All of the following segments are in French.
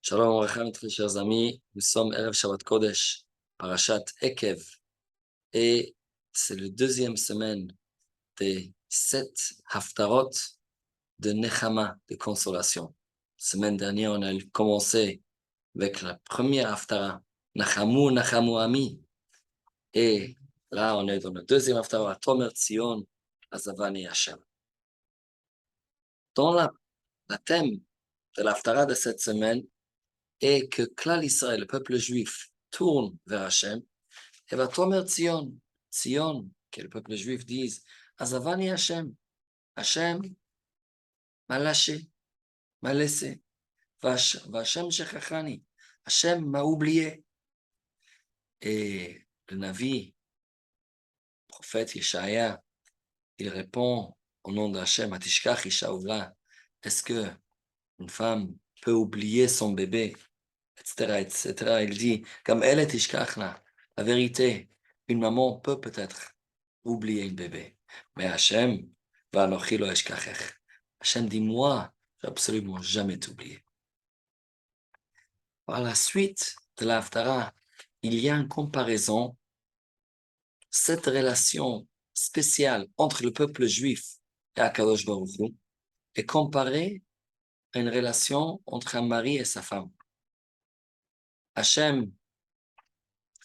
Shalom Aleichem, très chers amis, nous sommes Erev Shabbat Kodesh, Parashat Ekev, et c'est le deuxième semaine des 7 Haftarot de Nechama, de consolation. Semaine dernière, on a commencé avec la première Haftara, Nachamu, Nachamu Ami, et là, on est dans le deuxième Haftara, Tomer Tzion, Azavani Hashem. Dans la thème de l'Haftara de cette semaine, et que Klal Israël, le peuple juif, tourne vers Hachem, et va Tomer Tzion, Tzion, que le peuple juif dise, Azavani Hachem, Hachem m'a lâché, m'a laissé, Hachem Shechachani, Hachem m'a oublié. Et le Navi, le prophète Yeshaya, il répond au nom d'Hachem, Atishkach Ishaoula, est-ce que une femme peut oublier son bébé, etc., etc. Il dit, comme elle est Tishkachna, la vérité, une maman peut peut-être oublier un bébé. Mais Hachem, Va'anochi lo eshkachech. Hachem dit, moi, je vais absolument jamais t'oublier. Par la suite de l'Haftara, il y a une comparaison, cette relation spéciale entre le peuple juif et Akadosh Baruch Hu est comparée à une relation entre un mari et sa femme. Hachem,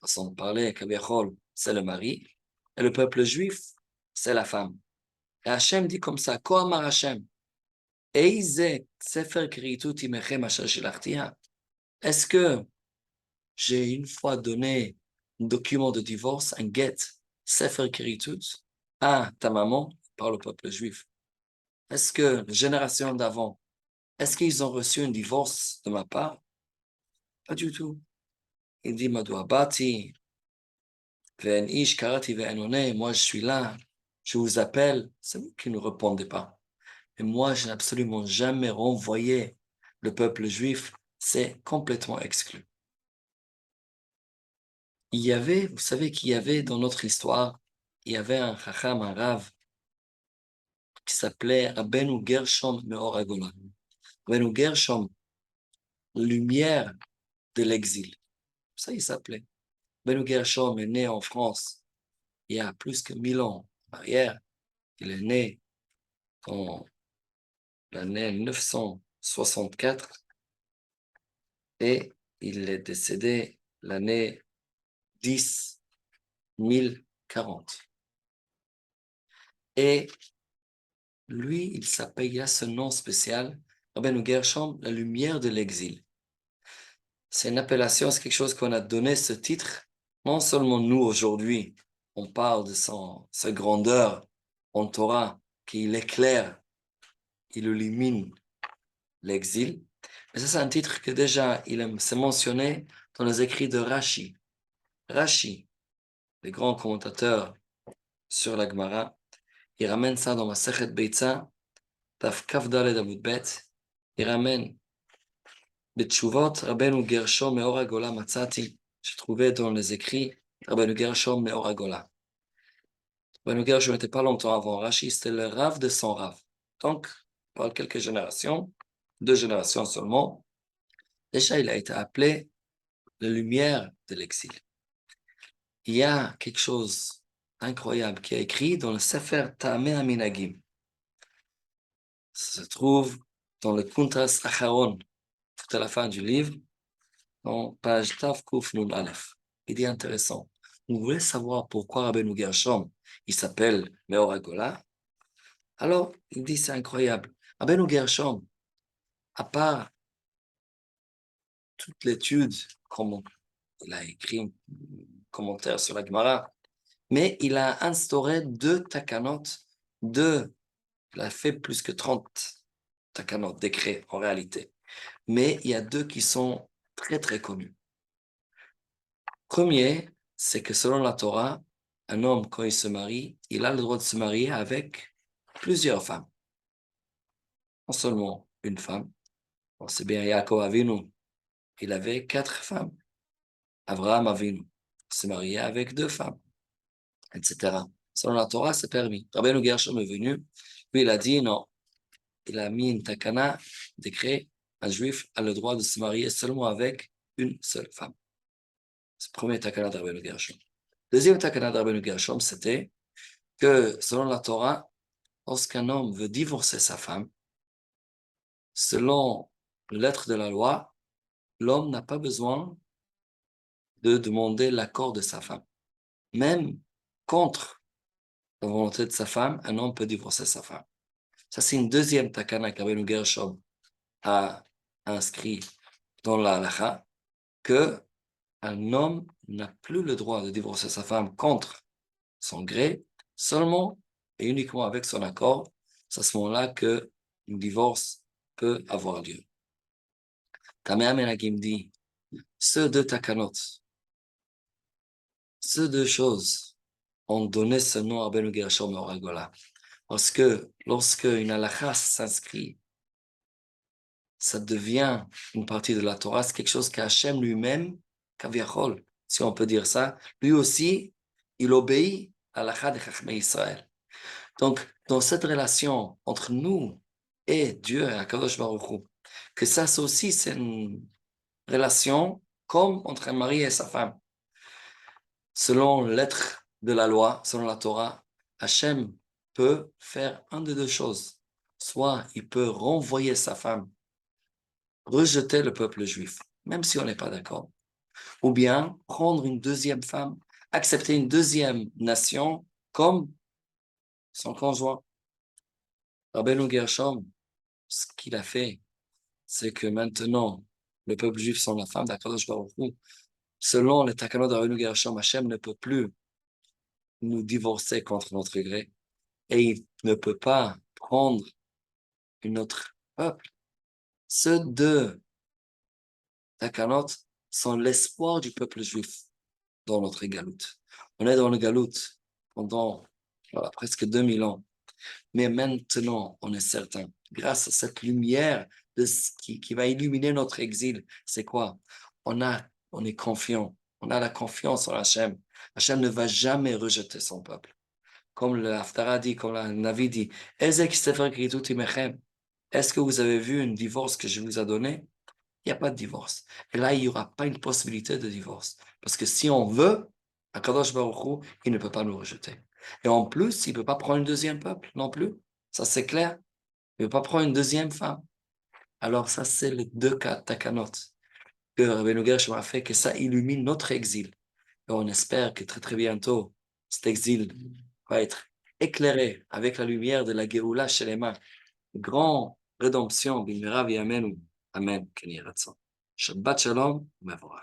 façon de parler, Kaviachol, c'est le mari, et le peuple juif, c'est la femme. Et Hachem dit comme ça, Ko amar Hachem, Eize sefer kritut imechem asher shilachtia. Est-ce que j'ai une fois donné un document de divorce, un get, sefer kritut, à ta maman, par le peuple juif? Est-ce que la génération d'avant, est-ce qu'ils ont reçu un divorce de ma part? Pas du tout. Il dit, Madou abati, ve'en ish karati ve'en one, moi je suis là, je vous appelle, c'est vous qui ne répondez pas. Et moi, je n'ai absolument jamais renvoyé le peuple juif, c'est complètement exclu. Il y avait, vous savez qu'il y avait dans notre histoire, il y avait un chacham, un rav, qui s'appelait Rabbeinu Gershom Meor Hagolah. Rabbeinu Gershom, lumière de l'exil. Ça, il s'appelait. Rabbeinu Gershom est né en France il y a plus que 1000 ans en arrière. Il est né en l'année 964 et il est décédé l'année 10 040. Et lui, il s'appelle, il a ce nom spécial, Rabbeinu Gershom, la lumière de l'exil. C'est une appellation, c'est quelque chose qu'on a donné ce titre, non seulement nous aujourd'hui, on parle de sa grandeur en Torah, qu'il éclaire, il illumine l'exil, mais ça c'est un titre que déjà, c'est mentionné dans les écrits de Rashi. Rashi, le grand commentateur sur la Gemara, il ramène ça dans Masechet Beitza, Taf Kaf Daled Amud Bet, il ramène בתשובות רבנו גרשום מאור הגולה מצאתי, שtrouvé dans les écrits רבנו גרשום מאור הגולה. רבנו גרשום n'était pas longtemps avant Rashi, c'était le Rav de son Rav. Donc, par quelques générations, 2 générations seulement, déjà il a été appelé la lumière de l'exil. Il y a quelque chose d'incroyable qui est écrit dans le Sefer Ta'ameh HaMinagim. Ça se trouve dans le Kuntas Acharon, tout à la fin du livre, dans page Tav Kuf Nun Aleph. Il dit intéressant. Vous voulez savoir pourquoi Rabbeinu Gershom, il s'appelle Meor Hagolah? Alors, il dit c'est incroyable. Rabbeinu Gershom, à part toute l'étude, comme il a écrit un commentaire sur la Gemara, mais il a instauré 2 takanot, il a fait plus que 30 takanot, décrets en réalité. Mais il y a 2 qui sont très très connus. Premier, c'est que selon la Torah, un homme, quand il se marie, il a le droit de se marier avec plusieurs femmes. Non seulement une femme. On sait bien, Yaakov Avinu, il avait 4 femmes. Abraham Avinu se mariait avec 2 femmes, etc. Selon la Torah, c'est permis. Rabbeinu Gershom est venu, lui il a dit non. Il a mis une takana, décret, un juif a le droit de se marier seulement avec une seule femme. C'est le premier takana de Rabbeinu Gershom. Deuxième takana de Rabbeinu Gershom, c'était que selon la Torah, lorsqu'un homme veut divorcer sa femme, selon le lettre de la loi, l'homme n'a pas besoin de demander l'accord de sa femme. Même contre la volonté de sa femme, un homme peut divorcer sa femme. Ça, c'est une deuxième takana que Rabbeinu Gershom a inscrit dans la halakha, que un homme n'a plus le droit de divorcer sa femme contre son gré, seulement et uniquement avec son accord. C'est à ce moment-là que un divorce peut avoir lieu. Tamea Menagim dit, ces deux takanot, ces deux choses ont donné ce nom à Rabbeinu Gershom Oragola. Parce que lorsque une halakha s'inscrit, ça devient une partie de la Torah, c'est quelque chose qu'Hachem lui-même, Kaviachol, si on peut dire ça, lui aussi, il obéit à l'halakha de Chachmei Israël. Donc, dans cette relation entre nous et Dieu, et Akadosh Baruch Hu, que ça aussi, c'est une relation comme entre un mari et sa femme. Selon l'être de la loi, selon la Torah, Hachem peut faire une de deux choses. Soit il peut renvoyer sa femme, rejeter le peuple juif, même si on n'est pas d'accord, ou bien prendre une deuxième femme, accepter une deuxième nation comme son conjoint. Rabbeinu Gershom, ce qu'il a fait, c'est que maintenant, le peuple juif sont la femme d'Akadosh Baruch Hu. Selon les takanot de Rabbeinu Gershom, Hachem ne peut plus nous divorcer contre notre gré, et il ne peut pas prendre une autre peuple. Ces deux takanot sont l'espoir du peuple juif dans notre galoute. On est dans le galoute pendant presque 2000 ans. Mais maintenant, on est certain, grâce à cette lumière qui va illuminer notre exil, c'est quoi? On est confiant. On a la confiance en Hachem. Hachem ne va jamais rejeter son peuple. Comme le Haftarah dit, comme le Navi dit, est-ce que vous avez vu un divorce que je vous ai donné? Il n'y a pas de divorce. Et là, il n'y aura pas une possibilité de divorce. Parce que si on veut, Akadosh Baruch Hu, il ne peut pas nous rejeter. Et en plus, il ne peut pas prendre un deuxième peuple non plus. Ça, c'est clair. Il ne peut pas prendre une deuxième femme. Alors, ça, c'est les deux cas takanot que Rabbeinu Gershom a fait, que ça illumine notre exil. Et on espère que très, très bientôt, cet exil va être éclairé avec la lumière de la Géoula Shelema. Grand rédemption, Bimera Amen. Amen. Shabbat Shalom, Mevorach.